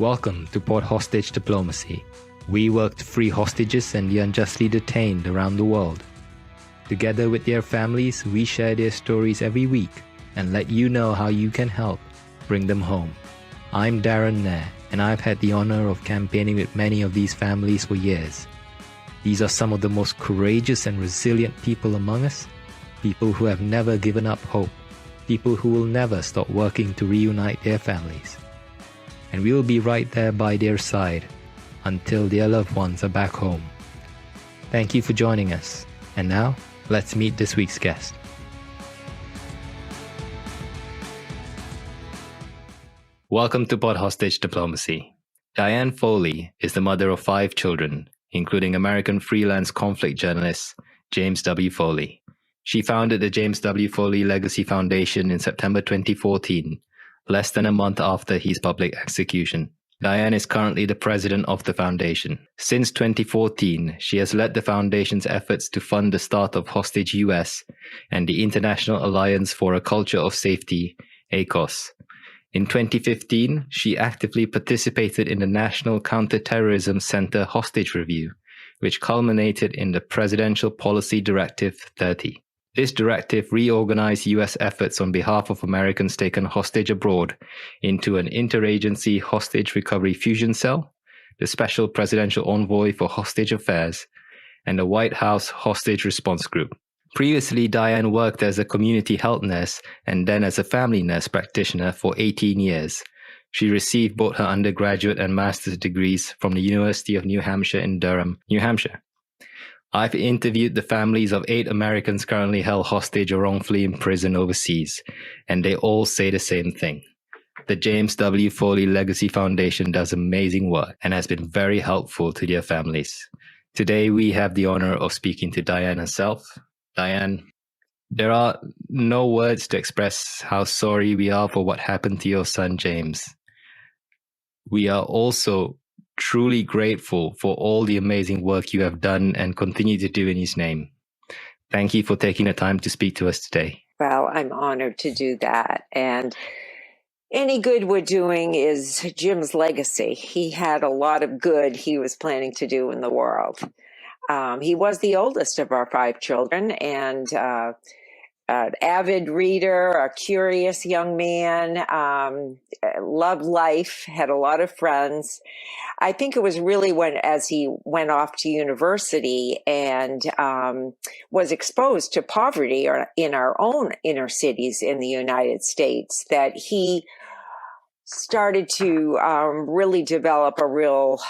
Welcome to Port Hostage Diplomacy. We work to free hostages and the unjustly detained around the world. Together with their families, we share their stories every week and let you know how you can help bring them home. I'm Darren Nair, and I've had the honor of campaigning with many of these families for years. These are some of the most courageous and resilient people among us, people who have never given up hope, people who will never stop working to reunite their families. And we will be right there by their side until their loved ones are back home. Thank you for joining us. And now, let's meet this week's guest. Welcome to Port Hostage Diplomacy. Diane Foley is the mother of 5 children, including American freelance conflict journalist James W. Foley. She founded the James W. Foley Legacy Foundation in September 2014, less than a month after his public execution. Diane is currently the president of the foundation. Since 2014, she has led the foundation's efforts to fund the start of Hostage US and the International Alliance for a Culture of Safety, ACOS. In 2015, she actively participated in the National Counterterrorism Center Hostage Review, which culminated in the Presidential Policy Directive 30. This directive reorganized U.S. efforts on behalf of Americans taken hostage abroad into an interagency hostage recovery fusion cell, the Special Presidential Envoy for Hostage Affairs, and the White House Hostage Response Group. Previously, Diane worked as a community health nurse and then as a family nurse practitioner for 18 years. She received both her undergraduate and master's degrees from the University of New Hampshire in Durham, New Hampshire. I've interviewed the families of 8 Americans currently held hostage or wrongfully imprisoned overseas, and they all say the same thing. The James W. Foley Legacy Foundation does amazing work and has been very helpful to their families. Today, we have the honor of speaking to Diane herself. Diane, there are no words to express how sorry we are for what happened to your son, James. We are also truly grateful for all the amazing work you have done and continue to do in his name. Thank you for taking the time to speak to us today. Well, I'm honored to do that. And any good we're doing is Jim's legacy. He had a lot of good he was planning to do in the world. He was the oldest of our 5 children and an avid reader, a curious young man, loved life, had a lot of friends. I think it was really as he went off to university and was exposed to poverty in our own inner cities in the United States that he started to really develop a real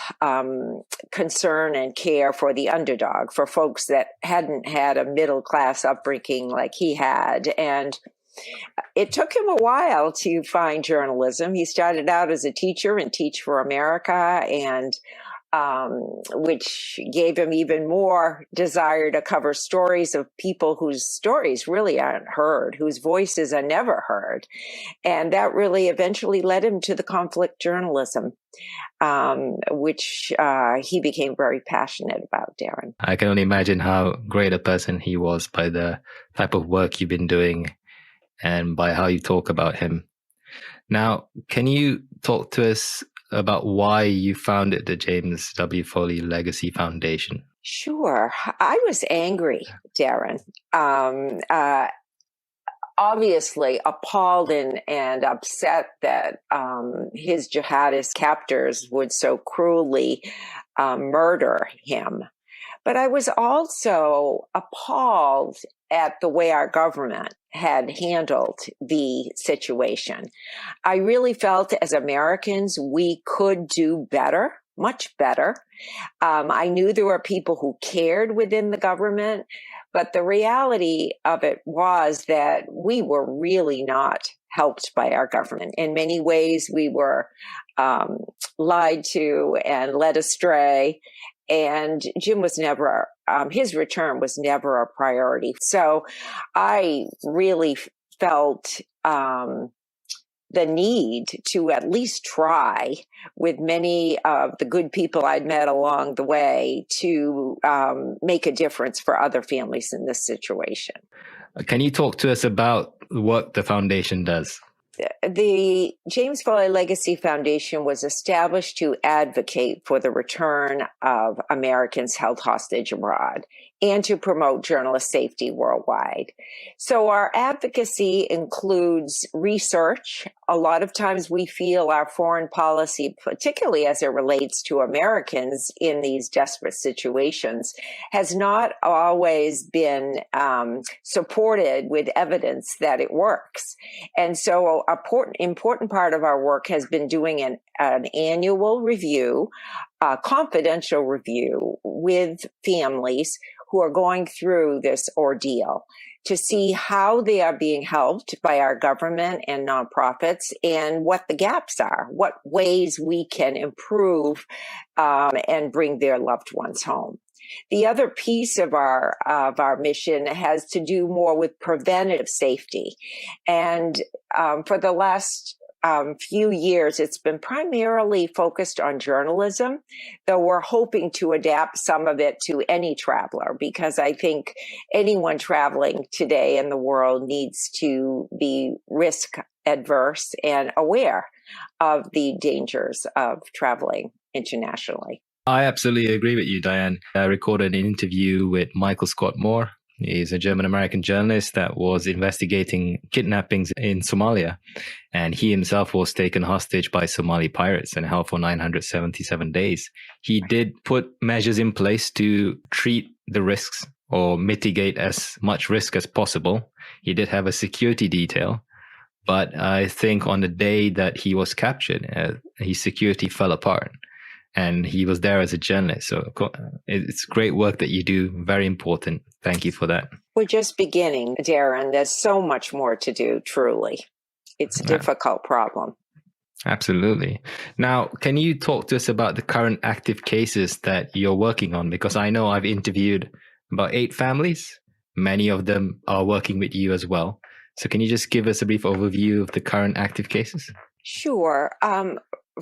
concern and care for the underdog, for folks that hadn't had a middle-class upbringing like he had. And it took him a while to find journalism. He started out as a teacher in Teach for America, and which gave him even more desire to cover stories of people whose stories really aren't heard, whose voices are never heard. And that really eventually led him to the conflict journalism, which he became very passionate about, Darren. I can only imagine how great a person he was by the type of work you've been doing and by how you talk about him. Now, can you talk to us about why you founded the James W. Foley Legacy Foundation? Sure. I was angry, Darren. Obviously appalled and upset that his jihadist captors would so cruelly murder him. But I was also appalled at the way our government had handled the situation. I really felt as Americans, we could do better, much better. I knew there were people who cared within the government, but the reality of it was that we were really not helped by our government. In many ways, we were lied to and led astray. And Jim was never, his return was never a priority. So I really felt the need to at least try with many of the good people I'd met along the way to make a difference for other families in this situation. Can you talk to us about what the foundation does? The James Foley Legacy Foundation was established to advocate for the return of Americans held hostage abroad and to promote journalist safety worldwide. So our advocacy includes research. A lot of times we feel our foreign policy, particularly as it relates to Americans in these desperate situations, has not always been supported with evidence that it works. And so an important part of our work has been doing an annual review, a confidential review with families who are going through this ordeal to see how they are being helped by our government and nonprofits and what the gaps are, what ways we can improve and bring their loved ones home. The other piece of our mission has to do more with preventative safety. And for the last few years, it's been primarily focused on journalism, though we're hoping to adapt some of it to any traveler, because I think anyone traveling today in the world needs to be risk adverse and aware of the dangers of traveling internationally. I absolutely agree with you, Diane. I recorded an interview with Michael Scott Moore. He's a German-American journalist that was investigating kidnappings in Somalia. And he himself was taken hostage by Somali pirates and held for 977 days. He did put measures in place to treat the risks or mitigate as much risk as possible. He did have a security detail. But I think on the day that he was captured, his security fell apart. And he was there as a journalist. So it's great work that you do. Very important. Thank you for that. We're just beginning, Darren. There's so much more to do, truly. It's a difficult problem. Absolutely. Now, can you talk to us about the current active cases that you're working on? Because I know I've interviewed about 8 families. Many of them are working with you as well. So can you just give us a brief overview of the current active cases? Sure.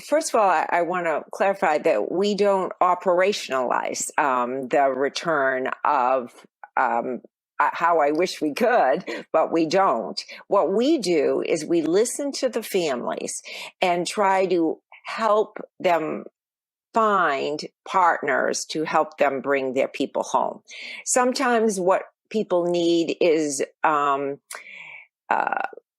First of all, I want to clarify that we don't operationalize the return of how I wish we could, but we don't. What we do is we listen to the families and try to help them find partners to help them bring their people home. Sometimes what people need is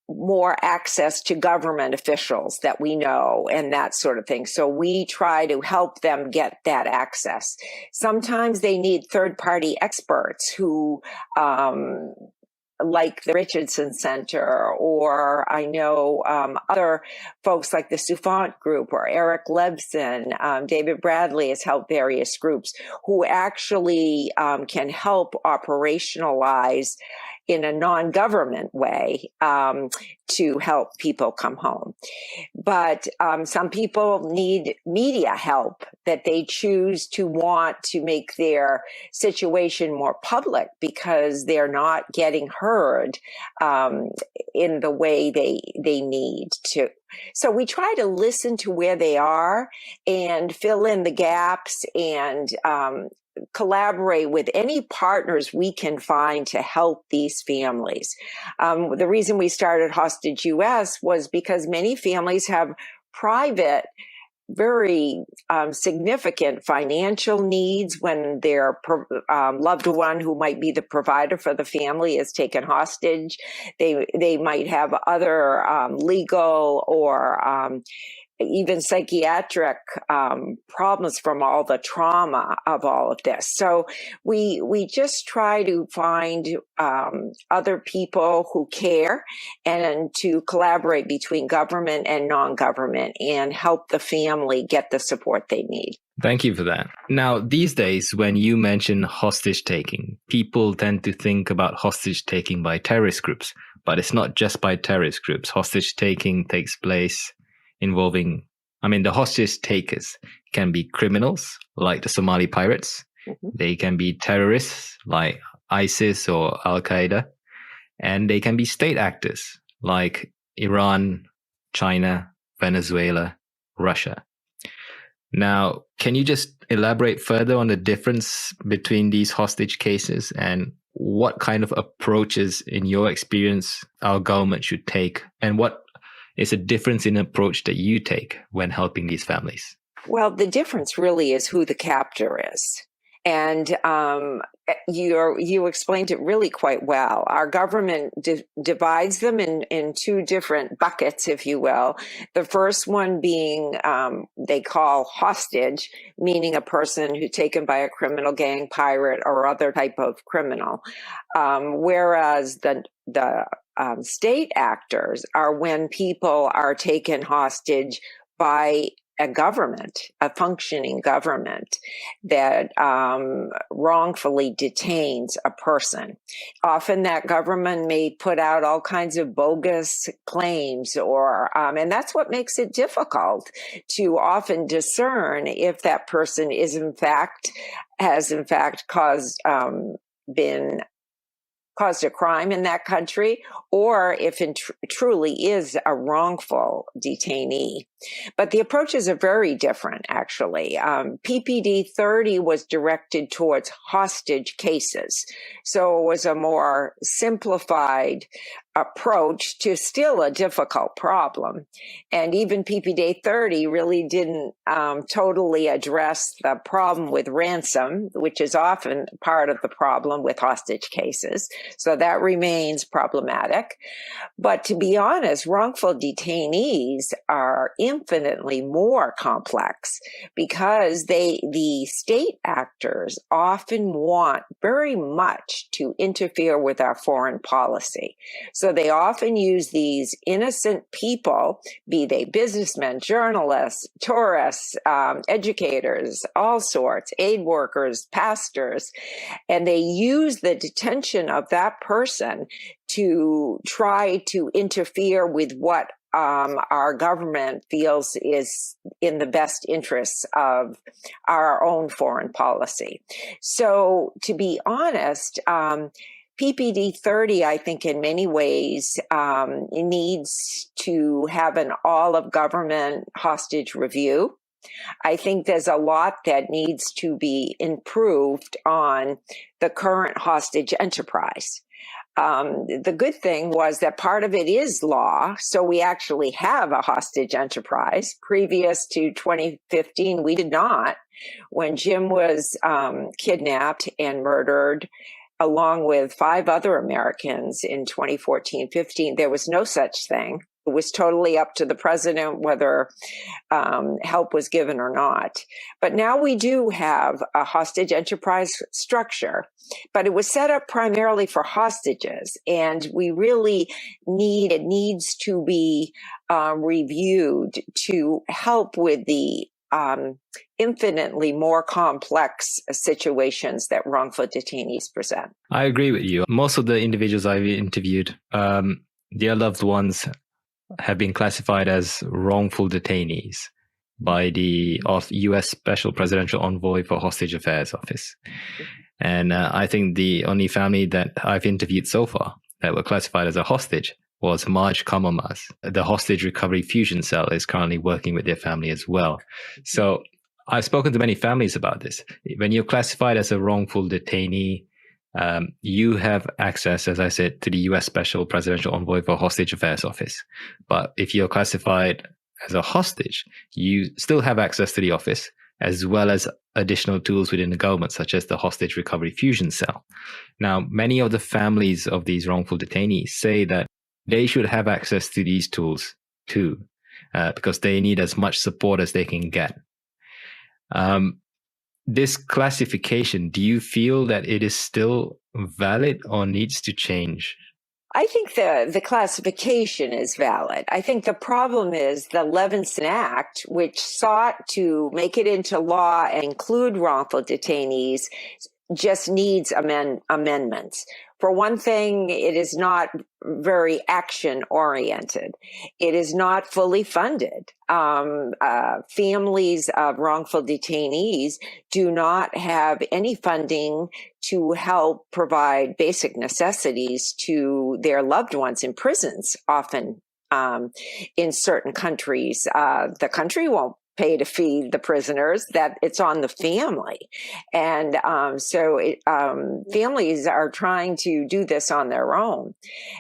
more access to government officials that we know and that sort of thing. So we try to help them get that access. Sometimes they need third-party experts who, like the Richardson Center, or I know other folks like the Soufant Group or Eric Levinson, David Bradley has helped various groups who actually can help operationalize in a non-government way to help people come home. But some people need media help, that they choose to want to make their situation more public because they're not getting heard in the way they need to. So we try to listen to where they are and fill in the gaps and collaborate with any partners we can find to help these families. The reason we started Hostage US was because many families have private, very significant financial needs when their loved one who might be the provider for the family is taken hostage. They might have other legal or even psychiatric problems from all the trauma of all of this. So we just try to find other people who care and to collaborate between government and non-government and help the family get the support they need. Thank you for that. Now, these days, when you mention hostage taking, people tend to think about hostage taking by terrorist groups, but it's not just by terrorist groups. Hostage taking takes place involving, the hostage takers can be criminals like the Somali pirates. Mm-hmm. They can be terrorists like ISIS or Al-Qaeda. And they can be state actors like Iran, China, Venezuela, Russia. Now, can you just elaborate further on the difference between these hostage cases and what kind of approaches, in your experience, our government should take, and what is a difference in approach that you take when helping these families? Well, the difference really is who the captor is. And you explained it really quite well. Our government divides them in two different buckets, if you will. The first one being they call hostage, meaning a person who's taken by a criminal gang, pirate, or other type of criminal. Whereas the state actors are when people are taken hostage by a government, a functioning government that wrongfully detains a person. Often that government may put out all kinds of bogus claims, and that's what makes it difficult to often discern if that person has in fact caused a crime in that country, or if it truly is a wrongful detainee. But the approaches are very different, actually. PPD 30 was directed towards hostage cases. So it was a more simplified approach to still a difficult problem. And even PPD 30 really didn't totally address the problem with ransom, which is often part of the problem with hostage cases. So that remains problematic. But to be honest, wrongful detainees are infinitely more complex because the state actors often want very much to interfere with our foreign policy. So they often use these innocent people, be they businessmen, journalists, tourists, educators, all sorts, aid workers, pastors, and they use the detention of that person to try to interfere with what our government feels is in the best interests of our own foreign policy. So to be honest, PPD 30, I think in many ways, needs to have an all-of-government hostage review. I think there's a lot that needs to be improved on the current hostage enterprise. The good thing was that part of it is law, so we actually have a hostage enterprise. Previous to 2015, we did not. When Jim was kidnapped and murdered, along with 5 other Americans in 2014-15, there was no such thing. It was totally up to the president whether help was given or not. But now we do have a hostage enterprise structure, but it was set up primarily for hostages. And we really it needs to be reviewed to help with the infinitely more complex situations that wrongful detainees present. I agree with you. Most of the individuals I've interviewed, their loved ones have been classified as wrongful detainees by the U.S. Special Presidential Envoy for Hostage Affairs Office. And I think the only family that I've interviewed so far that were classified as a hostage was Marj Kamamaz. The Hostage Recovery Fusion Cell is currently working with their family as well. So I've spoken to many families about this. When you're classified as a wrongful detainee, you have access, as I said, to the U.S. Special Presidential Envoy for Hostage Affairs Office. But if you're classified as a hostage, you still have access to the office, as well as additional tools within the government, such as the Hostage Recovery Fusion Cell. Now, many of the families of these wrongful detainees say that they should have access to these tools too, because they need as much support as they can get. This classification, do you feel that it is still valid or needs to change? I think the classification is valid. I think the problem is the Levinson Act, which sought to make it into law and include wrongful detainees, just needs amendments. For one thing, it is not very action-oriented. It is not fully funded. Families of wrongful detainees do not have any funding to help provide basic necessities to their loved ones in prisons, often in certain countries. The country won't pay to feed the prisoners, that it's on the family. And families are trying to do this on their own,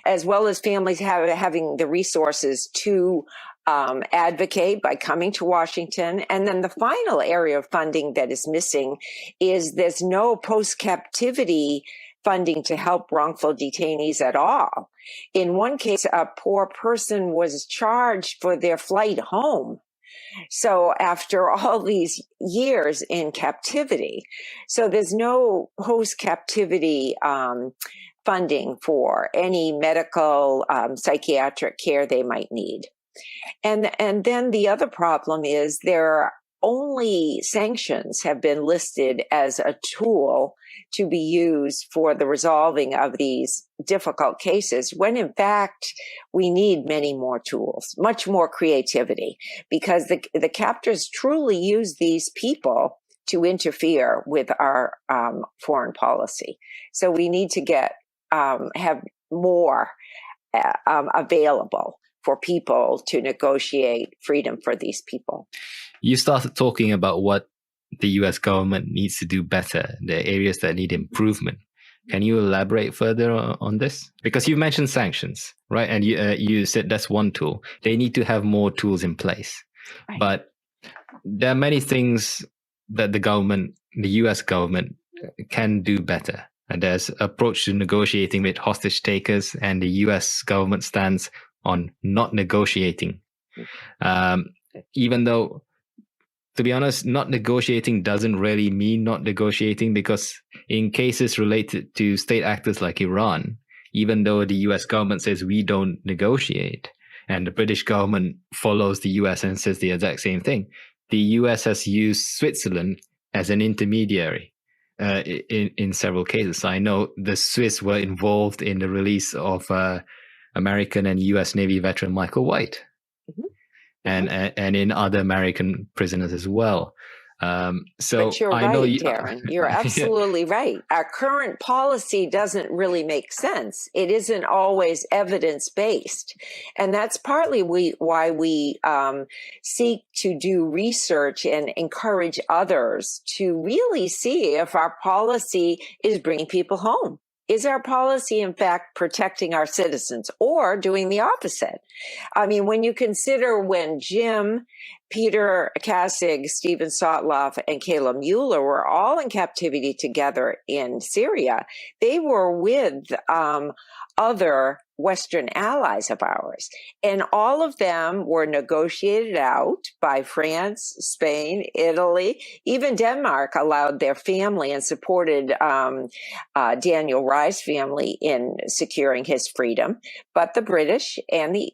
as well as families having the resources to advocate by coming to Washington. And then the final area of funding that is missing is there's no post-captivity funding to help wrongful detainees at all. In one case, a poor person was charged for their flight home. So after all these years in captivity, so there's no post-captivity funding for any medical, psychiatric care they might need. And then the other problem is only sanctions have been listed as a tool to be used for the resolving of these difficult cases, when in fact we need many more tools, much more creativity, because the captors truly use these people to interfere with our foreign policy. So we need to have more available for people to negotiate freedom for these people. You started talking about what the US government needs to do better, the areas that need improvement. Can you elaborate further on this? Because you mentioned sanctions, right? And you said that's one tool. They need to have more tools in place. Right. But there are many things that the US government can do better. And there's approach to negotiating with hostage takers, and the US government stands on not negotiating. Even though, to be honest, not negotiating doesn't really mean not negotiating, because in cases related to state actors like Iran, even though the US government says we don't negotiate, and the British government follows the US and says the exact same thing, the US has used Switzerland as an intermediary in several cases. I know the Swiss were involved in the release of American and US Navy veteran Michael White, and in other American prisoners as well. So but you're right, Darren. You're absolutely right. Our current policy doesn't really make sense. It isn't always evidence-based. And that's partly why we seek to do research and encourage others to really see if our policy is bringing people home. Is our policy, in fact, protecting our citizens, or doing the opposite? I mean, when you consider when Jim, Peter Kassig, Stephen Sotloff, and Kayla Mueller were all in captivity together in Syria, they were with other Western allies of ours. And all of them were negotiated out by France, Spain, Italy. Even Denmark allowed their family and supported Daniel Rye's family in securing his freedom. But the British and the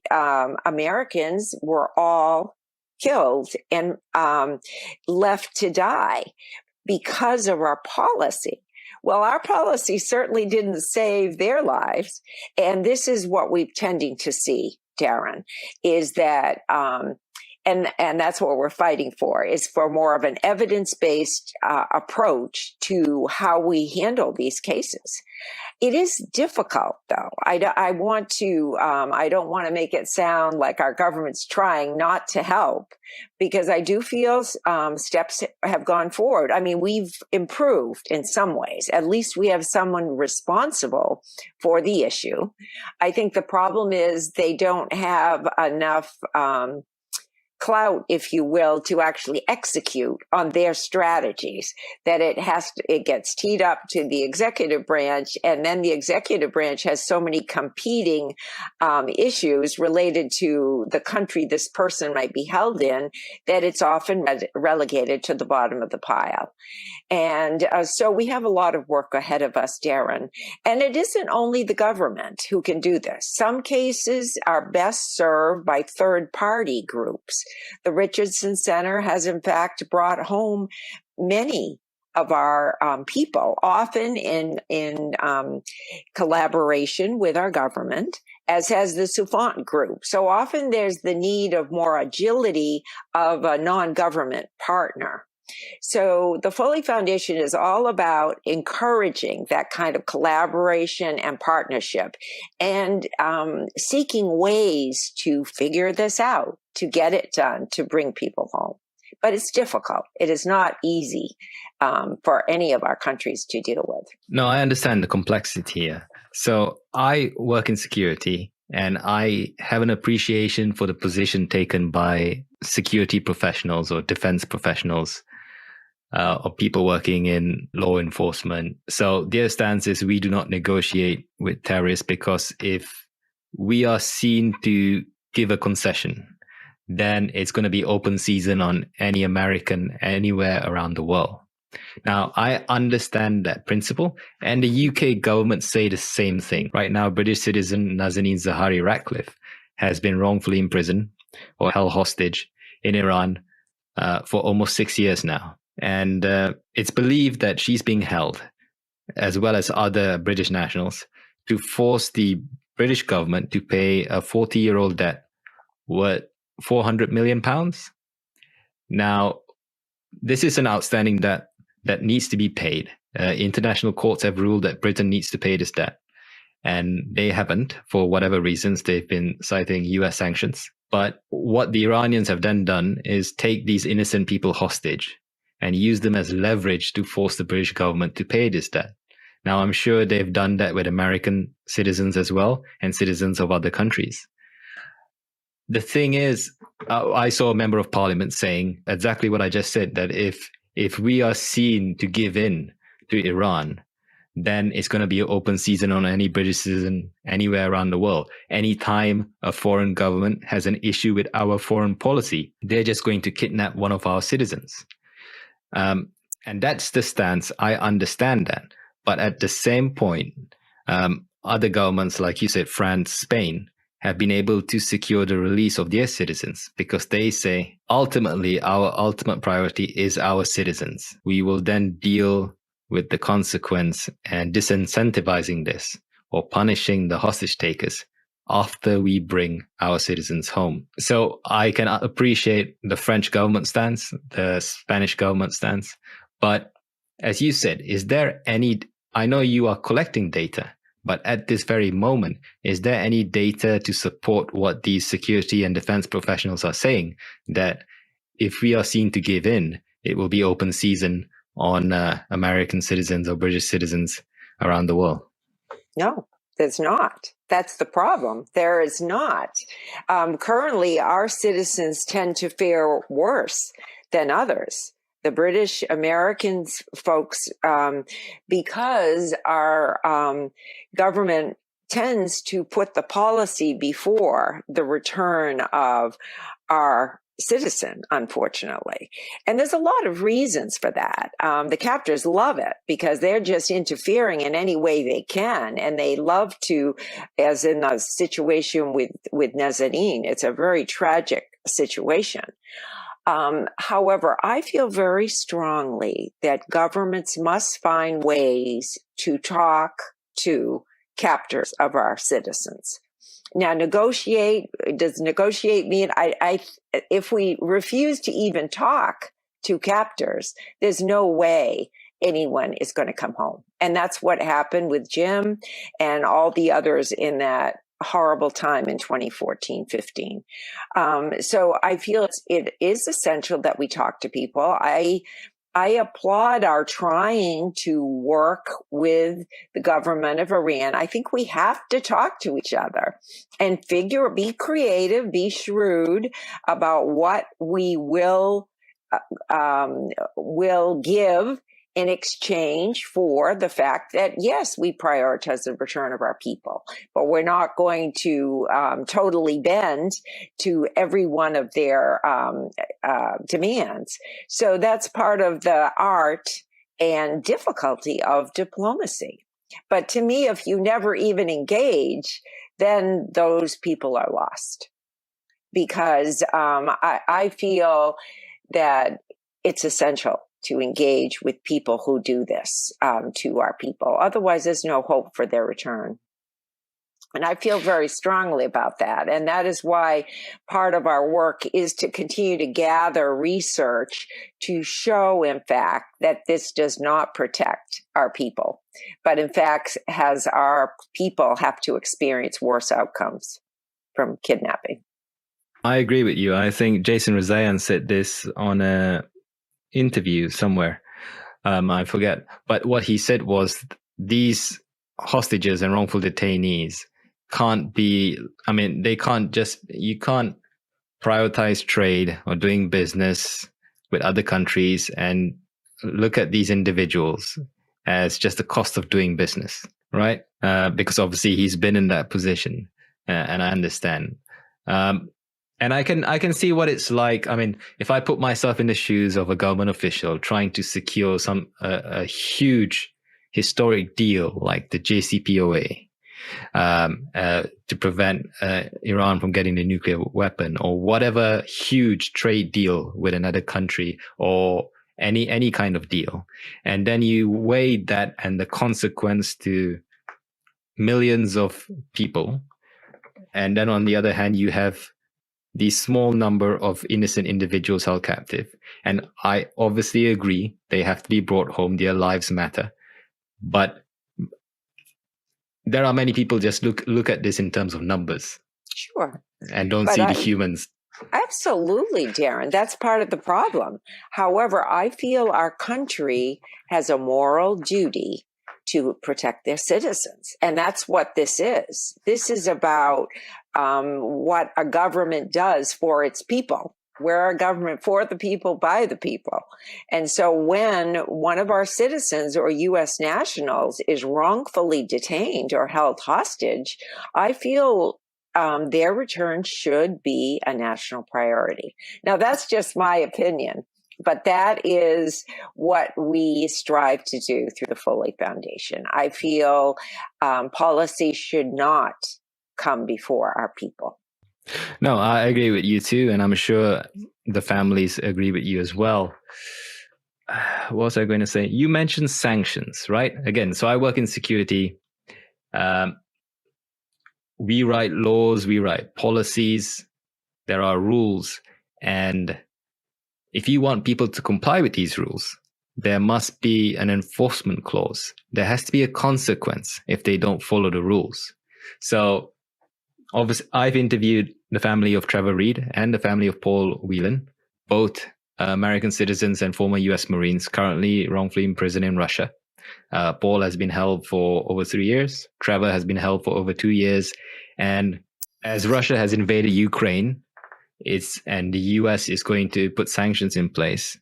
Americans were all killed and left to die because of our policy. Well, our policy certainly didn't save their lives. And this is what we're tending to see, Darren, is that, and that's what we're fighting for, is for more of an evidence-based approach to how we handle these cases. It is difficult, though. I don't want to make it sound like our government's trying not to help, because I do feel steps have gone forward. I mean, we've improved in some ways. At least we have someone responsible for the issue. I think the problem is they don't have enough clout, if you will, to actually execute on their strategies, that it gets teed up to the executive branch, and then the executive branch has so many competing issues related to the country this person might be held in, that it's often relegated to the bottom of the pile. And so we have a lot of work ahead of us, Darren. And it isn't only the government who can do this. Some cases are best served by third-party groups. The Richardson Center has, in fact, brought home many of our people, often in collaboration with our government, as has the Soufant Group. So often there's the need of more agility of a non-government partner. So the Foley Foundation is all about encouraging that kind of collaboration and partnership, and seeking ways to figure this out, to get it done, to bring people home. but it's difficult. It is not easy for any of our countries to deal with. No, I understand the complexity here. So I work in security, and I have an appreciation for the position taken by security professionals or defense professionals or people working in law enforcement. So their stance is we do not negotiate with terrorists, because if we are seen to give a concession, then it's going to be open season on any American anywhere around the world. Now, I understand that principle, and the UK government say the same thing. Right now, British citizen Nazanin Zaharie Ratcliffe has been wrongfully imprisoned or held hostage in Iran for almost 6 years now. And it's believed that she's being held, as well as other British nationals, to force the British government to pay a 40-year-old debt worth £400 million. Now, this is an outstanding debt that needs to be paid. International courts have ruled that Britain needs to pay this debt, and they haven't for whatever reasons. They've been citing US sanctions. But what the Iranians have then done is take these innocent people hostage and use them as leverage to force the British government to pay this debt. Now, I'm sure they've done that with American citizens as well, and citizens of other countries. The thing is, I saw a member of parliament saying exactly what I just said, that if we are seen to give in to Iran, then it's going to be an open season on any British citizen anywhere around the world. Anytime a foreign government has an issue with our foreign policy, they're just going to kidnap one of our citizens. And that's the stance. I understand that. But at the same point, other governments, like you said, France, Spain, have been able to secure the release of their citizens, because they say, ultimately, our ultimate priority is our citizens. We will then deal with the consequence and disincentivizing this or punishing the hostage takers after we bring our citizens home. So I can appreciate the French government stance, the Spanish government stance. But as you said, is there any, I know you are collecting data, but at this very moment, is there any data to support what these security and defense professionals are saying, that if we are seen to give in, it will be open season on American citizens or British citizens around the world? No, there's not. That's the problem. There is not. Currently, our citizens tend to fare worse than others. The British Americans folks, because our government tends to put the policy before the return of our citizen, unfortunately. And there's a lot of reasons for that. The captors love it because they're just interfering in any way they can. And they love to, as in the situation with Nazanin, it's a very tragic situation. However, I feel very strongly that governments must find ways to talk to captors of our citizens. Now, does negotiate mean if we refuse to even talk to captors, there's no way anyone is going to come home. And that's what happened with Jim and all the others in that horrible time in 2014-15. So I feel it is essential that we talk to people. I applaud our trying to work with the government of Iran. I think we have to talk to each other and be creative, be shrewd about what we will give in exchange for the fact that, yes, we prioritize the return of our people, but we're not going to totally bend to every one of their demands. So that's part of the art and difficulty of diplomacy. But to me, if you never even engage, then those people are lost. Because I feel that it's essential to engage with people who do this to our people. Otherwise, there's no hope for their return. And I feel very strongly about that. And that is why part of our work is to continue to gather research to show, in fact, that this does not protect our people, but in fact has our people have to experience worse outcomes from kidnapping. I agree with you. I think Jason Rezaian said this on a interview somewhere. I forget. But what he said was these hostages and wrongful detainees can't be, I mean, you can't prioritize trade or doing business with other countries and look at these individuals as just the cost of doing business, right? Because obviously he's been in that position, and I understand. Um, and I can see what it's like. I mean, if I put myself in the shoes of a government official trying to secure a huge historic deal like the JCPOA, to prevent Iran from getting the nuclear weapon, or whatever huge trade deal with another country, or any kind of deal, and then you weigh that and the consequence to millions of people, and then on the other hand you have the small number of innocent individuals held captive. And I obviously agree they have to be brought home, their lives matter, but there are many people just look at this in terms of numbers. Sure. And don't see the humans. Absolutely, Darren. That's part of the problem. However, I feel our country has a moral duty to protect their citizens. And that's what this is. This is about what a government does for its people. We're a government for the people, by the people. And so when one of our citizens or U.S. nationals is wrongfully detained or held hostage, I feel their return should be a national priority. Now, that's just my opinion, but that is what we strive to do through the Foley Foundation. I feel policy should not come before our people. No, I agree with you too, and I'm sure the families agree with you as well. What was I going to say? You mentioned sanctions, right? Again, so I work in security. We write laws, we write policies, there are rules. And if you want people to comply with these rules, there must be an enforcement clause. There has to be a consequence if they don't follow the rules. So obviously, I've interviewed the family of Trevor Reed and the family of Paul Whelan, both American citizens and former US Marines, currently wrongfully imprisoned in Russia. Paul has been held for over 3 years. Trevor has been held for over 2 years. And as Russia has invaded Ukraine, and the US is going to put sanctions in place,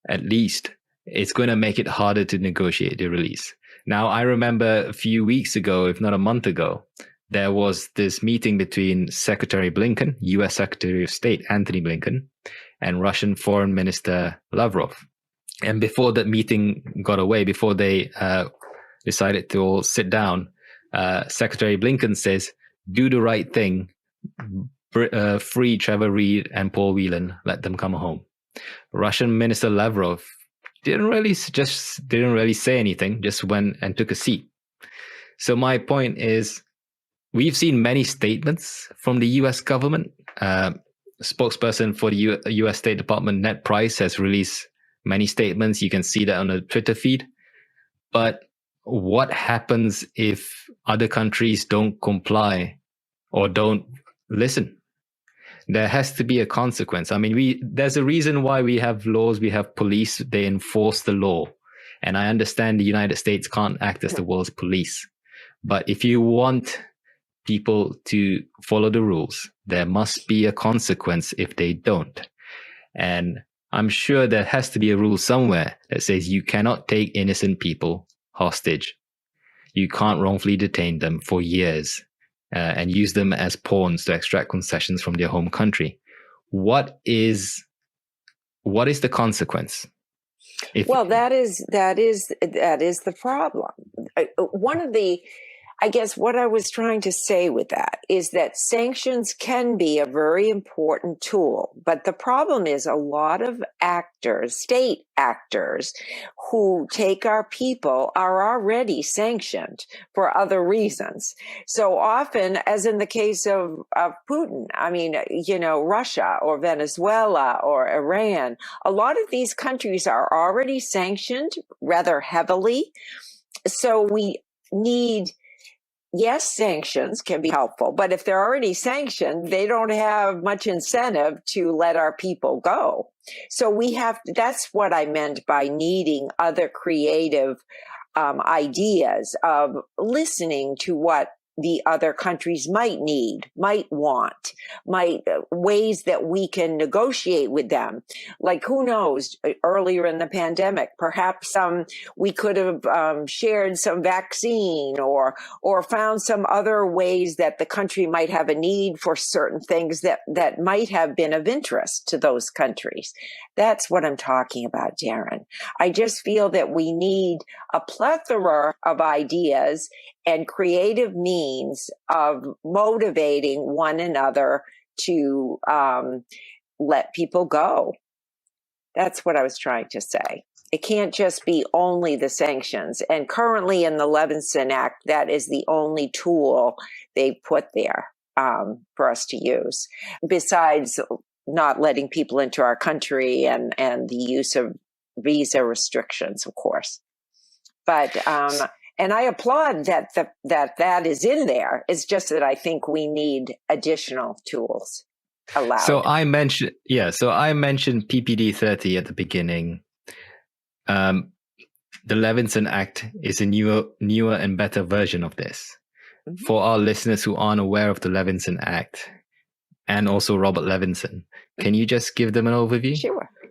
at least it's going to make it harder to negotiate the release. Now, I remember a few weeks ago, if not a month ago, there was this meeting between Secretary Blinken, US Secretary of State Antony Blinken, and Russian Foreign Minister Lavrov. And before that meeting got away, before they decided to all sit down, Secretary Blinken says, do the right thing, free Trevor Reed and Paul Whelan, let them come home. Russian Minister Lavrov didn't really say anything, just went and took a seat. So my point is, we've seen many statements from the US government. Spokesperson for the US State Department, Ned Price, has released many statements. You can see that on the Twitter feed. But what happens if other countries don't comply or don't listen? There has to be a consequence. I mean, there's a reason why we have laws, we have police, they enforce the law. And I understand the United States can't act as the world's police. But if you want people to follow the rules, there must be a consequence if they don't. And I'm sure there has to be a rule somewhere that says you cannot take innocent people hostage. You can't wrongfully detain them for years and use them as pawns to extract concessions from their home country. What is the consequence? That is the problem. I guess what I was trying to say with that is that sanctions can be a very important tool, but the problem is a lot of actors, state actors, who take our people are already sanctioned for other reasons. So often, as in the case of Putin, I mean, Russia or Venezuela or Iran, a lot of these countries are already sanctioned rather heavily. So we need yes, sanctions can be helpful, but if they're already sanctioned, they don't have much incentive to let our people go. So that's what I meant by needing other creative ideas of listening to what the other countries might need, might want, ways that we can negotiate with them. Like, who knows, earlier in the pandemic, perhaps we could have shared some vaccine or found some other ways that the country might have a need for certain things that might have been of interest to those countries. That's what I'm talking about, Darren. I just feel that we need a plethora of ideas and creative means of motivating one another to let people go. That's what I was trying to say. It can't just be only the sanctions. And currently in the Levinson Act, that is the only tool they put there for us to use, besides not letting people into our country and the use of visa restrictions, of course. But and I applaud that is in there. It's just that I think we need additional tools allowed. So I mentioned PPD 30 at the beginning. The Levinson Act is a newer and better version of this. Mm-hmm. For our listeners who aren't aware of the Levinson Act and also Robert Levinson, can you just give them an overview?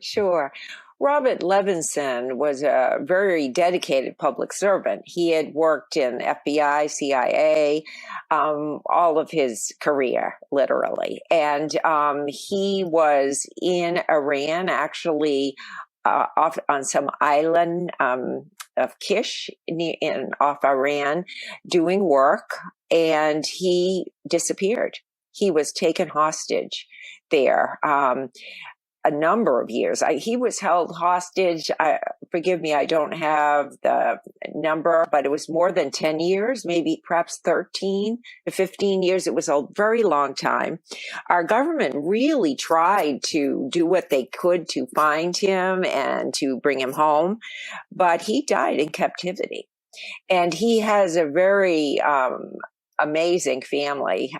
Sure. Robert Levinson was a very dedicated public servant. He had worked in FBI, CIA, all of his career, literally. And he was in Iran, actually, off on some island of Kish off Iran, doing work, and he disappeared. He was taken hostage there. A number of years. He was held hostage. Forgive me, I don't have the number, but it was more than 10 years, maybe perhaps 13 to 15 years. It was a very long time. Our government really tried to do what they could to find him and to bring him home, but he died in captivity. And he has a very amazing family.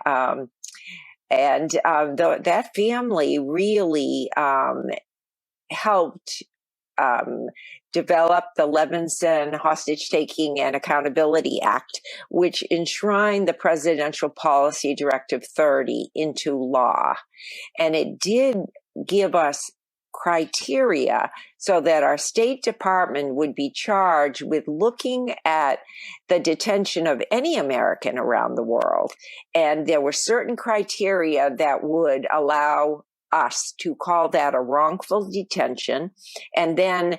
And that family really helped develop the Levinson Hostage-Taking and Accountability Act, which enshrined the Presidential Policy Directive 30 into law. And it did give us criteria so that our State Department would be charged with looking at the detention of any American around the world. And there were certain criteria that would allow us to call that a wrongful detention and then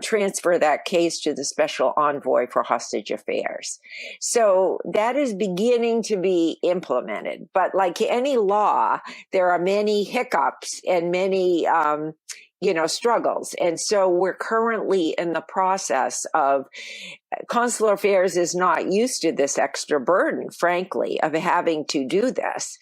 transfer that case to the Special Envoy for Hostage Affairs. So that is beginning to be implemented. But like any law, there are many hiccups and many struggles. And so we're currently in the process of Consular Affairs is not used to this extra burden, frankly, of having to do this.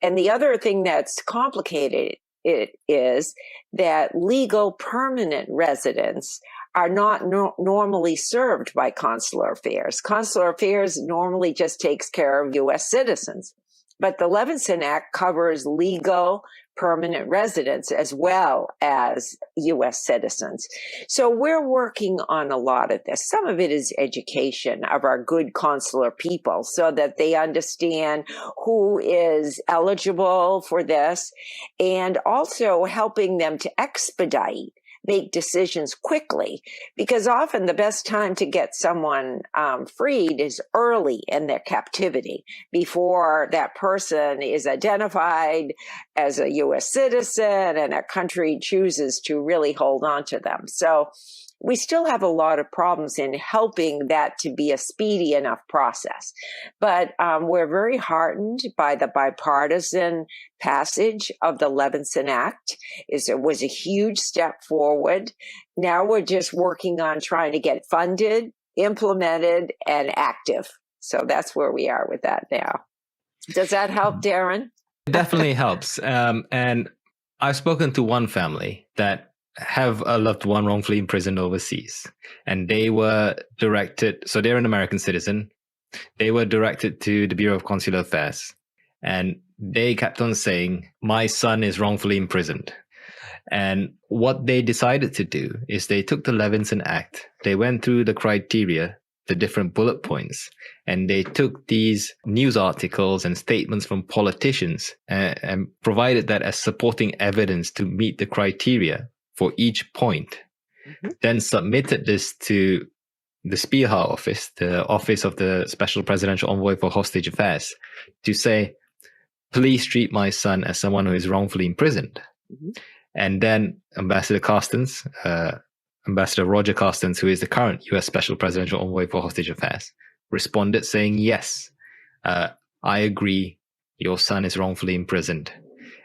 And the other thing that's complicated it is that legal permanent residents are not normally served by Consular Affairs. Consular Affairs normally just takes care of U.S. citizens. But the Levinson Act covers legal permanent residents as well as U.S. citizens. So we're working on a lot of this. Some of it is education of our good consular people so that they understand who is eligible for this, and also helping them to expedite, make decisions quickly, because often the best time to get someone freed is early in their captivity, before that person is identified as a U.S. citizen and a country chooses to really hold on to them. So we still have a lot of problems in helping that to be a speedy enough process. But we're very heartened by the bipartisan passage of the Levinson Act. It was a huge step forward. Now we're just working on trying to get funded, implemented, and active. So that's where we are with that now. Does that help, Darren? It definitely helps. And I've spoken to one family that have a loved one wrongfully imprisoned overseas, and they were directed. So they're an American citizen. They were directed to the Bureau of Consular Affairs, and they kept on saying, "My son is wrongfully imprisoned." And what they decided to do is they took the Levinson Act, they went through the criteria, the different bullet points, and they took these news articles and statements from politicians and provided that as supporting evidence to meet the criteria for each point. Then submitted this to the Spearheart Office, the Office of the Special Presidential Envoy for Hostage Affairs, to say, please treat my son as someone who is wrongfully imprisoned. And then Ambassador Roger Carstens, who is the current US Special Presidential Envoy for Hostage Affairs, responded saying, yes, I agree, your son is wrongfully imprisoned.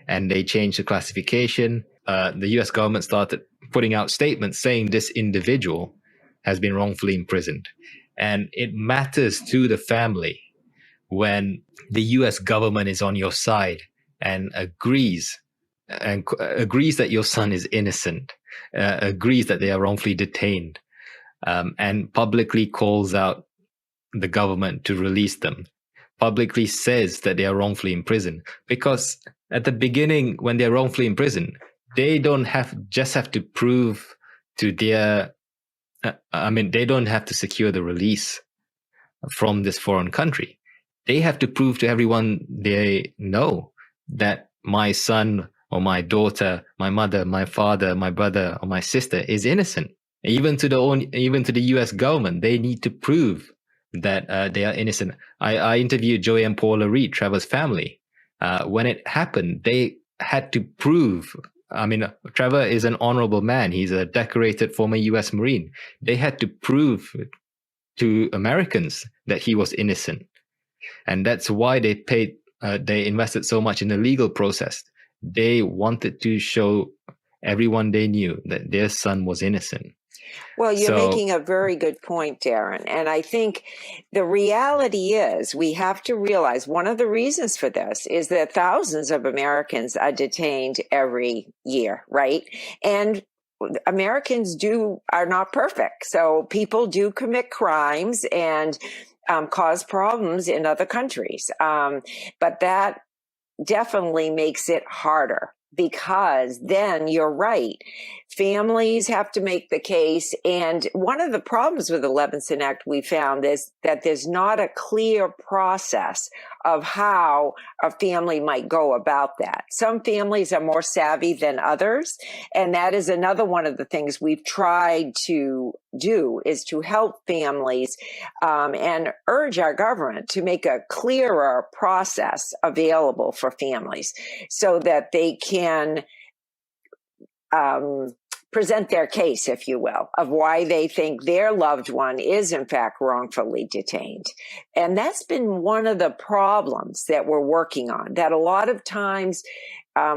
And they changed the classification. The US government started putting out statements saying this individual has been wrongfully imprisoned. And it matters to the family when the US government is on your side and agrees that your son is innocent, agrees that they are wrongfully detained, and publicly calls out the government to release them, publicly says that they are wrongfully imprisoned. Because at the beginning, when they're wrongfully imprisoned, they don't have to prove to their, they don't have to secure the release from this foreign country. They have to prove to everyone they know that my son or my daughter, my mother, my father, my brother, or my sister is innocent. Even to the US government, they need to prove that they are innocent. I interviewed Joey and Paula Reed, Trevor's family. When it happened, they had to prove. Trevor is an honorable man. He's a decorated former US Marine. They had to prove to Americans that he was innocent. And that's why they invested so much in the legal process. They wanted to show everyone they knew that their son was innocent. Well, you're making a very good point, Darren. And I think the reality is we have to realize one of the reasons for this is that thousands of Americans are detained every year, right? And Americans are not perfect. So people do commit crimes and cause problems in other countries. But that definitely makes it harder, because then you're right. Families have to make the case. And one of the problems with the Levinson Act we found is that there's not a clear process of how a family might go about that. Some families are more savvy than others. And that is another one of the things we've tried to do, is to help families and urge our government to make a clearer process available for families so that they can present their case, if you will, of why they think their loved one is in fact wrongfully detained. And that's been one of the problems that we're working on, that a lot of times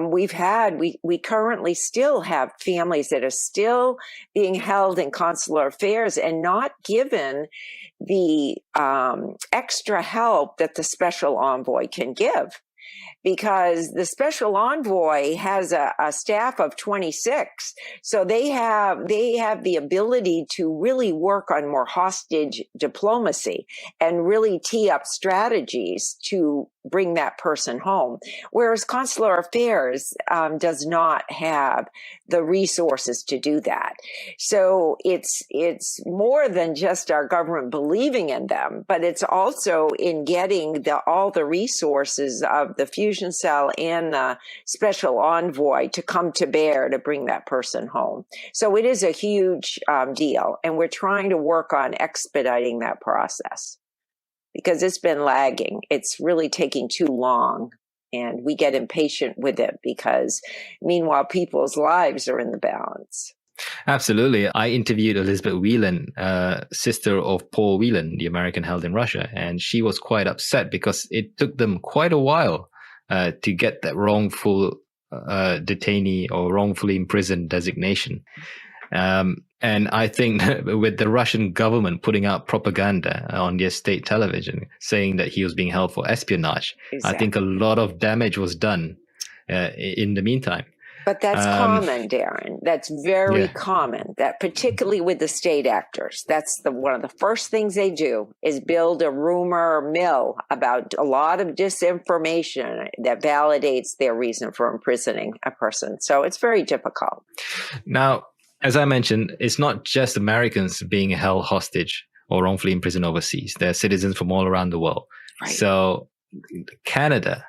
we currently still have families that are still being held in consular affairs and not given the extra help that the special envoy can give. Because the special envoy has a staff of 26. So they have the ability to really work on more hostage diplomacy and really tee up strategies to bring that person home. Whereas consular affairs does not have the resources to do that. So it's more than just our government believing in them, but it's also in getting all the resources of the fusion cell and the special envoy to come to bear to bring that person home. So it is a huge deal, and we're trying to work on expediting that process because it's been lagging. It's really taking too long, and we get impatient with it because meanwhile people's lives are in the balance. Absolutely. I interviewed Elizabeth Whelan, sister of Paul Whelan, the American held in Russia, and she was quite upset because it took them quite a while to get that wrongful detainee or wrongfully imprisoned designation. And I think with the Russian government putting out propaganda on their state television saying that he was being held for espionage, exactly. I think a lot of damage was done in the meantime. But that's common, Darren. That's very Yeah. common. That particularly with the state actors, that's one of the first things they do is build a rumor mill about a lot of disinformation that validates their reason for imprisoning a person. So it's very difficult. Now, as I mentioned, it's not just Americans being held hostage or wrongfully imprisoned overseas. There are citizens from all around the world. Right. So Canada,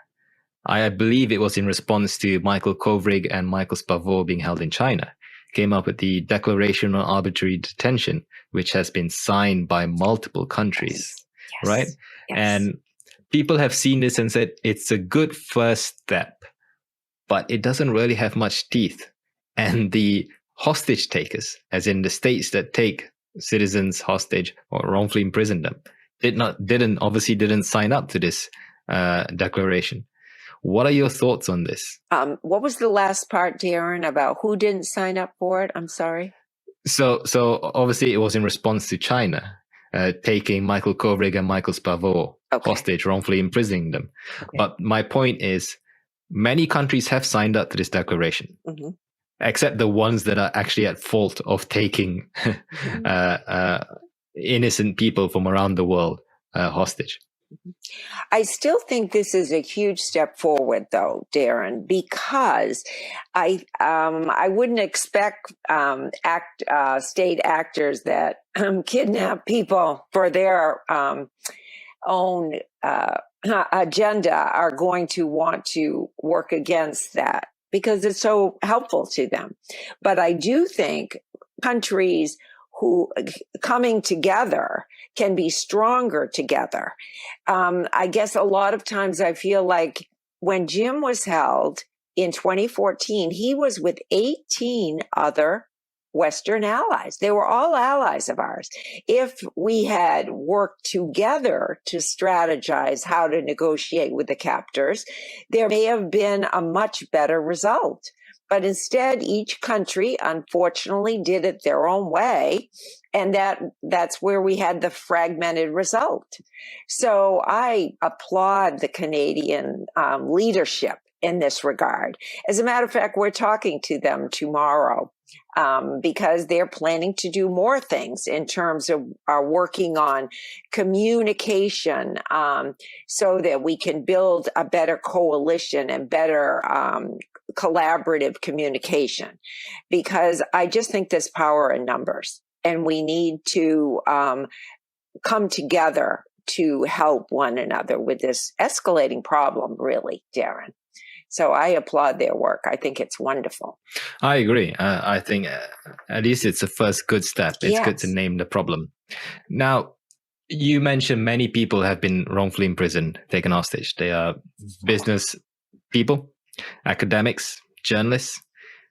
I believe it was in response to Michael Kovrig and Michael Spavor being held in China, came up with the Declaration on Arbitrary Detention, which has been signed by multiple countries, yes. right? Yes. And people have seen this and said it's a good first step, but it doesn't really have much teeth. And the hostage takers, as in the states that take citizens hostage or wrongfully imprison them, didn't sign up to this declaration. What are your thoughts on this? What was the last part, Darren, about who didn't sign up for it? I'm sorry. So obviously it was in response to China taking Michael Kovrig and Michael Spavor hostage, wrongfully imprisoning them. Okay. But my point is, many countries have signed up to this declaration, except the ones that are actually at fault of taking innocent people from around the world hostage. I still think this is a huge step forward, though, Darren, because I wouldn't expect state actors that kidnap people for their own agenda are going to want to work against that because it's so helpful to them. But I do think countries who coming together can be stronger together. I guess a lot of times I feel like when Jim was held in 2014, he was with 18 other Western allies. They were all allies of ours. If we had worked together to strategize how to negotiate with the captors, there may have been a much better result. But instead, each country, unfortunately, did it their own way. And that's where we had the fragmented result. So I applaud the Canadian leadership in this regard. As a matter of fact, we're talking to them tomorrow because they're planning to do more things in terms of working on communication so that we can build a better coalition and better collaborative communication, because I just think there's power in numbers and we need to come together to help one another with this escalating problem, really, Darren. So I applaud their work. I think it's wonderful. I agree. I think at least it's a first good step. It's good to name the problem. Now, you mentioned many people have been wrongfully imprisoned, taken hostage. They are business people, academics, journalists.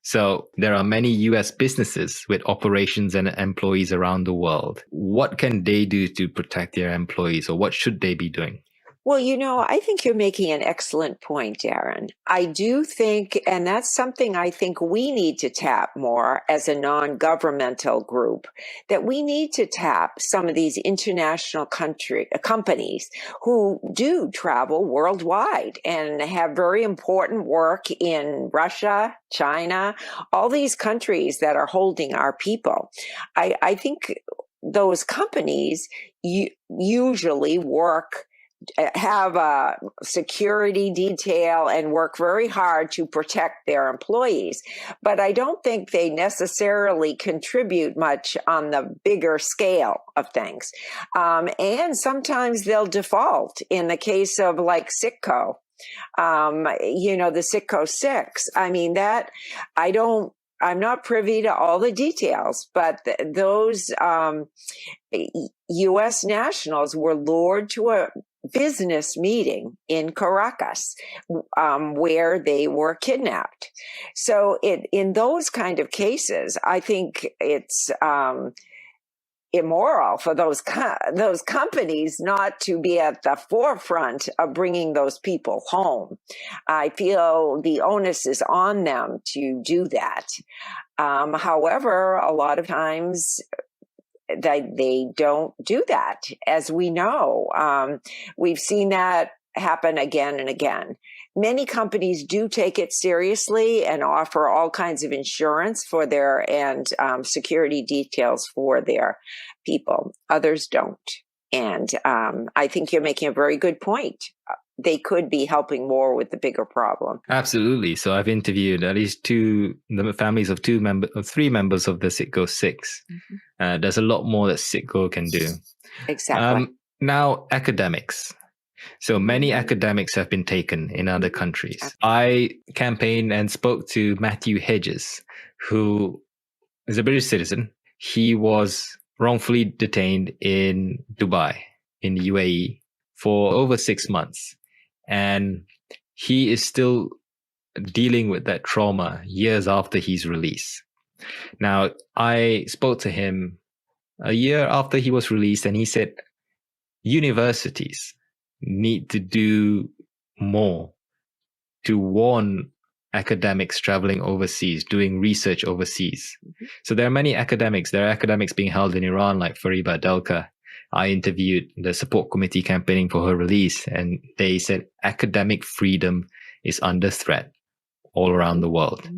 So there are many US businesses with operations and employees around the world. What can they do to protect their employees, or what should they be doing? Well, I think you're making an excellent point, Darren. I do think, and that's something I think we need to tap more as a non-governmental group, that we need to tap some of these international companies who do travel worldwide and have very important work in Russia, China, all these countries that are holding our people. I think those companies usually have a security detail and work very hard to protect their employees. But I don't think they necessarily contribute much on the bigger scale of things. And sometimes they'll default in the case of like Citco, the Citco 6. I mean, I'm not privy to all the details, but those U.S. nationals were lured to a business meeting in Caracas where they were kidnapped. So in those kind of cases, I think it's immoral for those companies not to be at the forefront of bringing those people home. I feel the onus is on them to do that. However, a lot of times they don't do that, as we know. We've seen that happen again and again. many companies do take it seriously and offer all kinds of insurance for and security details for their people. Others don't. And I think you're making a very good point. They could be helping more with the bigger problem. Absolutely. So I've interviewed at least the families of three members of the Citgo 6. Mm-hmm. There's a lot more that Citgo can do. Exactly. Now, academics. So many academics have been taken in other countries. I campaigned and spoke to Matthew Hedges, who is a British citizen. He was wrongfully detained in Dubai, in the UAE, for over 6 months. And he is still dealing with that trauma years after his release. Now, I spoke to him a year after he was released, and he said universities need to do more to warn academics traveling overseas, doing research overseas. Mm-hmm. So there are many academics. There are academics being held in Iran, like Fariba Delka. I interviewed the support committee campaigning for her release, and they said academic freedom is under threat all around the world.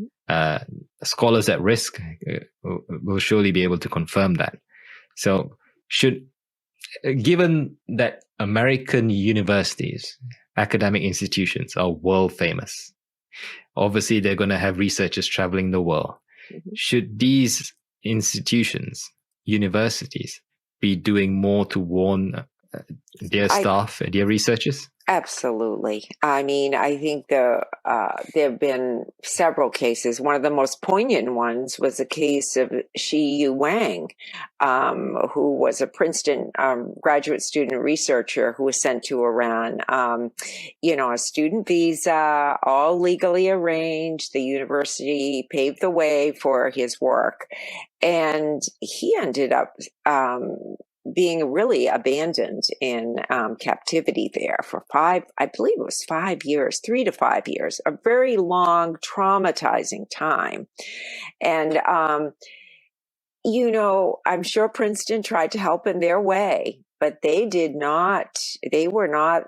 Scholars at risk will surely be able to confirm that. So given that American universities, academic institutions are world famous, obviously they're going to have researchers traveling the world. Should these institutions, universities, be doing more to warn their staff, their researchers? Absolutely. I mean, I think there have been several cases. One of the most poignant ones was the case of Shi-Yu Wang, who was a Princeton graduate student researcher who was sent to Iran. A student visa, all legally arranged. The university paved the way for his work. And he ended up being really abandoned in captivity there for 5 years, 3 to 5 years, a very long, traumatizing time. And, I'm sure Princeton tried to help in their way, but they were not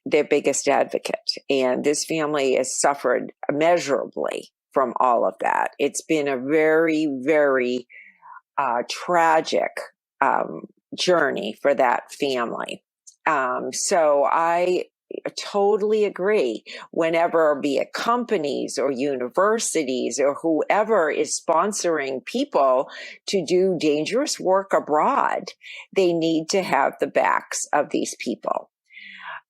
their biggest advocate. And this family has suffered immeasurably from all of that. It's been a very, very tragic journey for that family. So I totally agree. Whenever, be it companies or universities or whoever is sponsoring people to do dangerous work abroad, they need to have the backs of these people.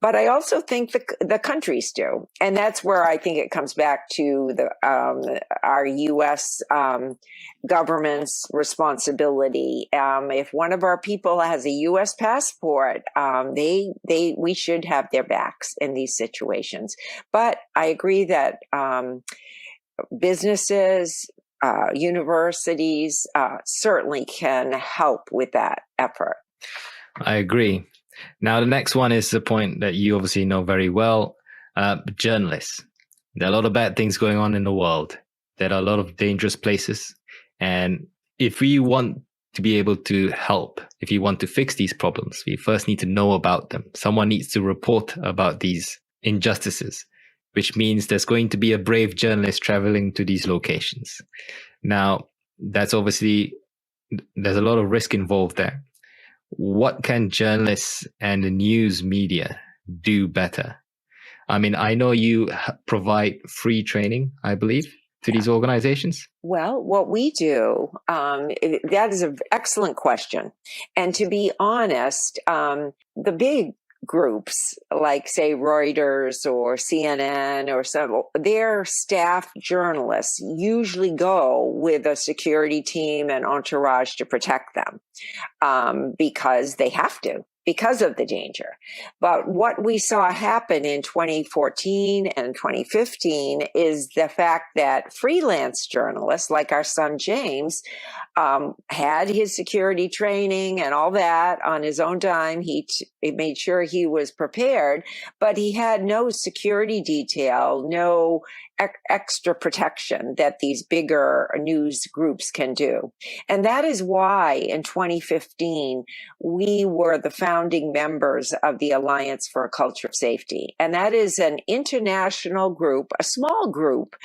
But I also think the countries do. And that's where I think it comes back to our U.S. Government's responsibility. If one of our people has a U.S. passport, we should have their backs in these situations. But I agree that businesses, universities certainly can help with that effort. I agree. Now, the next one is the point that you obviously know very well. Journalists. There are a lot of bad things going on in the world. There are a lot of dangerous places. And if we want to be able to help, if we want to fix these problems, we first need to know about them. Someone needs to report about these injustices, which means there's going to be a brave journalist traveling to these locations. Now, that's obviously, there's a lot of risk involved there. What can journalists and the news media do better? I mean, I know you provide free training, I believe, to these organizations. Well, what we do, that is an excellent question. And to be honest, the big groups like, say, Reuters or CNN or some, their staff journalists usually go with a security team and entourage to protect them because they have to, because of the danger. But what we saw happen in 2014 and 2015 is the fact that freelance journalists like our son James had his security training and all that on his own time. He made sure he was prepared, but he had no security detail, no extra protection that these bigger news groups can do. And that is why in 2015, we were the founding members of the Alliance for a Culture of Safety. And that is an international group, a small group,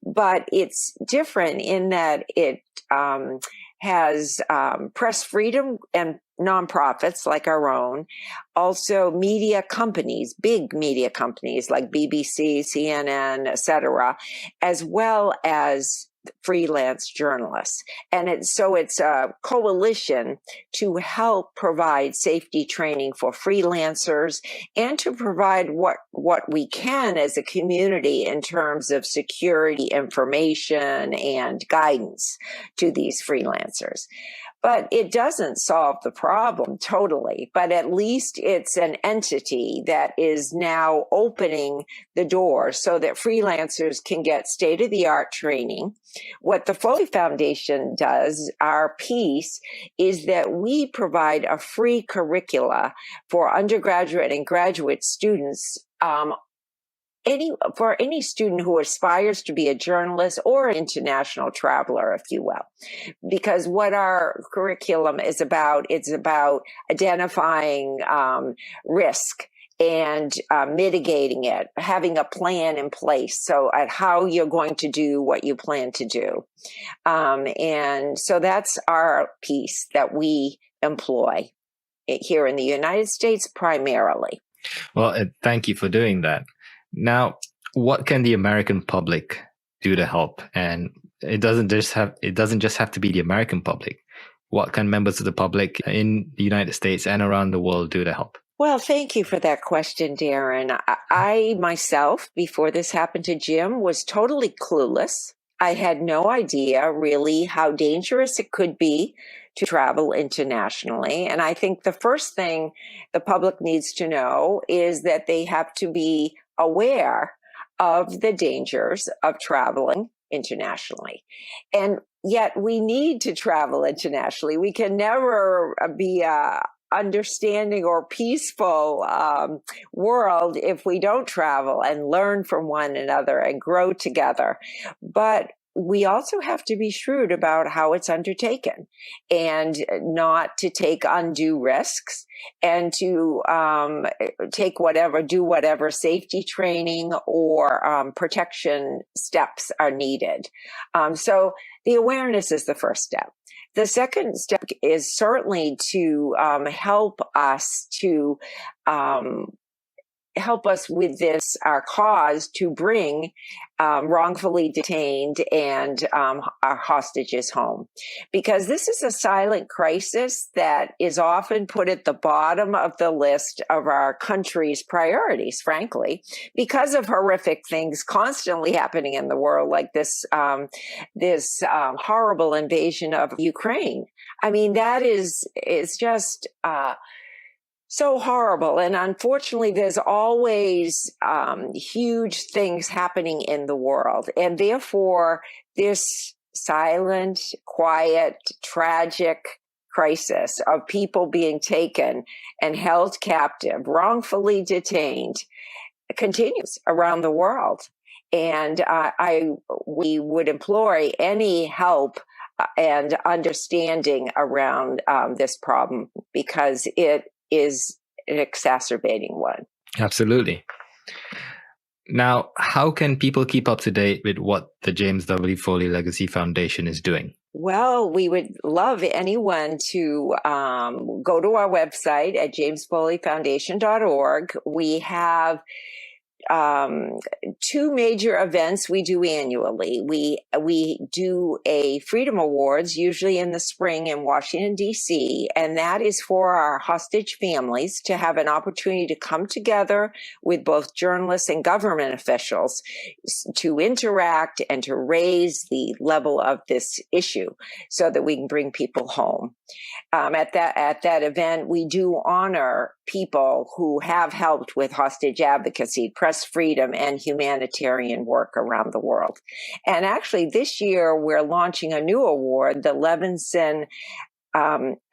but it's different in that it has press freedom and nonprofits like our own, also media companies, big media companies like BBC, CNN, etc., as well as freelance journalists. And it's a coalition to help provide safety training for freelancers and to provide what we can as a community in terms of security information and guidance to these freelancers. But it doesn't solve the problem totally, but at least it's an entity that is now opening the door so that freelancers can get state-of-the-art training. What the Foley Foundation does, our piece, is that we provide a free curricula for undergraduate and graduate students for any student who aspires to be a journalist or an international traveler, if you will. Because what our curriculum is about, it's about identifying risk and mitigating it, having a plan in place so at how you're going to do what you plan to do. And so that's our piece that we employ here in the United States primarily. Well, thank you for doing that. Now, what can the American public do to help? And it doesn't just have to be the American public. What can members of the public in the United States and around the world do to help? Well, thank you for that question, Darren. I myself, before this happened to Jim, was totally clueless. I had no idea really how dangerous it could be to travel internationally. And I think the first thing the public needs to know is that they have to be aware of the dangers of traveling internationally. And yet we need to travel internationally. We can never be understanding or peaceful world if we don't travel and learn from one another and grow together. But we also have to be shrewd about how it's undertaken and not to take undue risks and to do whatever safety training or protection steps are needed. So the awareness is the first step. The second step is certainly to help us with this, our cause to bring wrongfully detained and our hostages home. Because this is a silent crisis that is often put at the bottom of the list of our country's priorities, frankly, because of horrific things constantly happening in the world, like this horrible invasion of Ukraine. I mean, that is just so horrible. And unfortunately, there's always huge things happening in the world. And therefore, this silent, quiet, tragic crisis of people being taken and held captive, wrongfully detained, continues around the world. And we would employ any help and understanding around this problem because it is an exacerbating one. Absolutely. Now, how can people keep up to date with what the James W. Foley Legacy Foundation is doing? Well, we would love anyone to go to our website at jamesfoleyfoundation.org. We have two major events we do annually. We do a Freedom Awards, usually in the spring in Washington, D.C., and that is for our hostage families to have an opportunity to come together with both journalists and government officials to interact and to raise the level of this issue so that we can bring people home. At that event, we do honor people who have helped with hostage advocacy, press freedom, and humanitarian work around the world. And actually, this year, we're launching a new award, the Levinson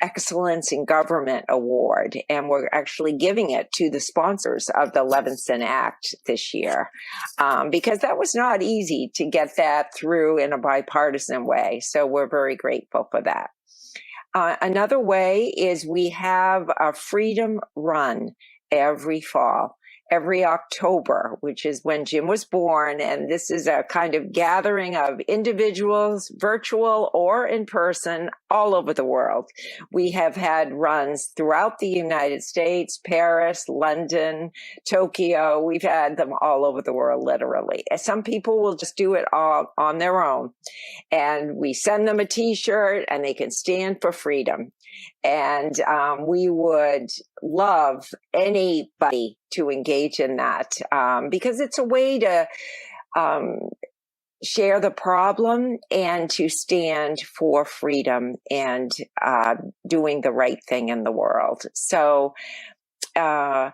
Excellence in Government Award, and we're actually giving it to the sponsors of the Levinson Act this year, because that was not easy to get that through in a bipartisan way. So we're very grateful for that. Another way is we have a Freedom Run every fall, every October, which is when Jim was born. And this is a kind of gathering of individuals, virtual or in person, all over the world. We have had runs throughout the United States, Paris, London, Tokyo. We've had them all over the world, literally. Some people will just do it all on their own. And we send them a T-shirt and they can stand for freedom. And we would love anybody to engage in that, because it's a way to share the problem and to stand for freedom and doing the right thing in the world. So I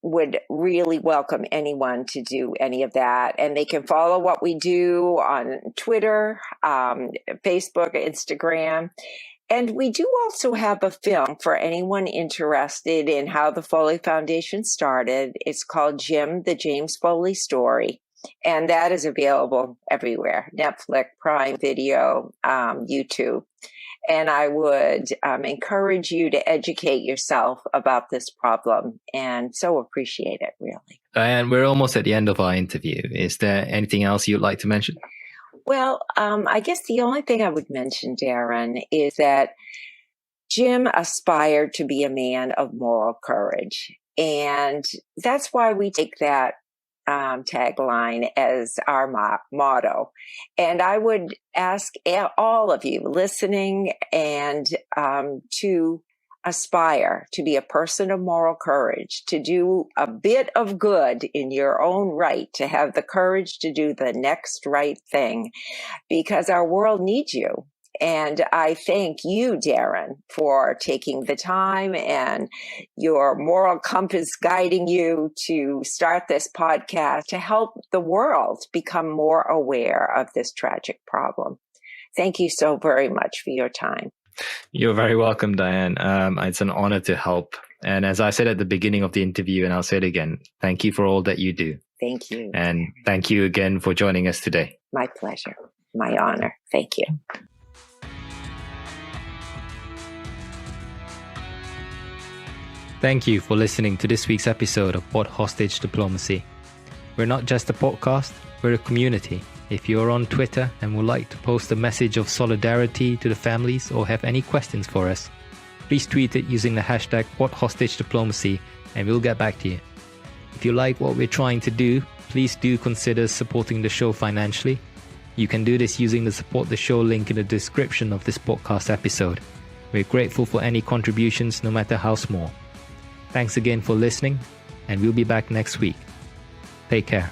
would really welcome anyone to do any of that. And they can follow what we do on Twitter, Facebook, Instagram. And we do also have a film for anyone interested in how the Foley Foundation started. It's called Jim, the James Foley Story. And that is available everywhere, Netflix, Prime Video, YouTube. And I would encourage you to educate yourself about this problem, and so appreciate it, really. Diane, we're almost at the end of our interview. Is there anything else you'd like to mention? Well, I guess the only thing I would mention, Darren, is that Jim aspired to be a man of moral courage. And that's why we take that tagline as our motto. And I would ask all of you listening and to aspire to be a person of moral courage, to do a bit of good in your own right, to have the courage to do the next right thing, because our world needs you. And I thank you, Darren, for taking the time and your moral compass guiding you to start this podcast to help the world become more aware of this tragic problem. Thank you so very much for your time. You're very welcome, Diane. It's an honor to help. And as I said at the beginning of the interview, and I'll say it again, thank you for all that you do. Thank you. And thank you again for joining us today. My pleasure. My honor. Thank you. Thank you for listening to this week's episode of Pod Hostage Diplomacy. We're not just a podcast, we're a community. If you're on Twitter and would like to post a message of solidarity to the families or have any questions for us, please tweet it using the hashtag #PodHostageDiplomacy and we'll get back to you. If you like what we're trying to do, please do consider supporting the show financially. You can do this using the Support the Show link in the description of this podcast episode. We're grateful for any contributions, no matter how small. Thanks again for listening, and we'll be back next week. Take care.